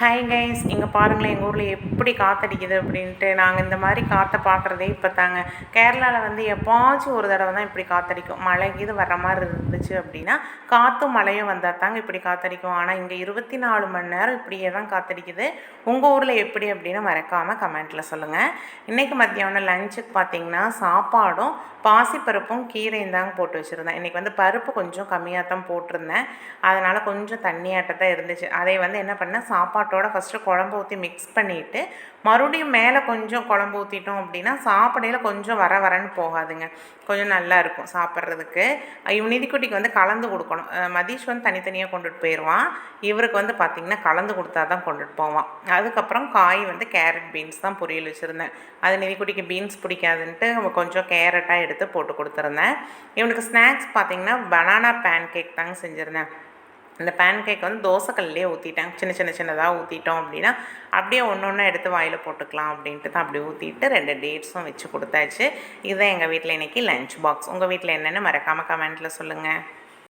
Hi guys, இங்கே பாருங்களேன் எங்கள் ஊரில் எப்படி காற்றடிக்குது அப்படின்ட்டு. நாங்கள் இந்த மாதிரி காற்றை பார்க்குறதே இப்போ தாங்க. கேரளாவில் வந்து எப்போச்சும் ஒரு தடவை தான் இப்படி காற்றடிக்கும். மழை இது வர்ற மாதிரி இருந்துச்சு அப்படின்னா காற்றும் மழையும் வந்தால் தாங்க இப்படி காற்றடிக்கும். ஆனால் இங்கே 24 மணி நேரம் இப்படியே தான் காற்றடிக்குது. உங்கள் ஊரில் எப்படி அப்படின்னு மறக்காமல் கமெண்ட்டில் சொல்லுங்கள். இன்றைக்கி மத்தியானம் லஞ்சுக்கு பார்த்திங்கன்னா சாப்பாடும் பாசிப்பருப்பும் கீரையும் தாங்க போட்டு வச்சுருந்தேன். இன்றைக்கி வந்து பருப்பு கொஞ்சம் கம்மியாக தான் போட்டிருந்தேன், அதனால் கொஞ்சம் தண்ணியாட்டத்தான் இருந்துச்சு. அதை வந்து என்ன பண்ணேன், சாப்பாட்டோட ஃபஸ்ட்டு குழம்பு ஊற்றி மிக்ஸ் பண்ணிவிட்டு மறுபடியும் மேலே கொஞ்சம் குழம்பு ஊற்றிட்டோம் அப்படின்னா சாப்பிடையில் கொஞ்சம் வரன்னு போகாதுங்க, கொஞ்சம் நல்லா இருக்கும் சாப்பிட்றதுக்கு. நிதிக்குட்டிக்கு வந்து கலந்து கொடுக்கணும். மதீஷ் வந்து தனித்தனியாக கொண்டுட்டு போயிடுவான், இவருக்கு வந்து பார்த்திங்கன்னா கலந்து கொடுத்தா தான் கொண்டுட்டு போவான். அதுக்கப்புறம் காய் வந்து கேரட் பீன்ஸ் தான் பொரியல் வச்சுருந்தேன். அது நிதிக்குட்டிக்கு பீன்ஸ் பிடிக்காதுன்ட்டு கொஞ்சம் கேரட்டாக எடுத்து போட்டு கொடுத்துருந்தேன். இவனுக்கு ஸ்நாக்ஸ் பார்த்திங்கன்னா பனானா பேன் கேக் தாங்க செஞ்சுருந்தேன். அந்த பேன் கேக் வந்து தோசைக்கல்லையே ஊற்றிட்டேன். சின்னதாக ஊற்றிட்டோம் அப்படின்னா அப்படியே ஒன்று ஒன்று எடுத்து வாயில் போட்டுக்கலாம் அப்படின்ட்டு தான் அப்படி ஊற்றிட்டு 2 டேட்ஸும் வச்சு கொடுத்தாச்சு. இதுதான் எங்கள் வீட்டில் இன்றைக்கி லஞ்ச் பாக்ஸ். உங்கள் வீட்டில் என்னென்னு மறக்காமல் கமெண்ட்டில் சொல்லுங்கள்.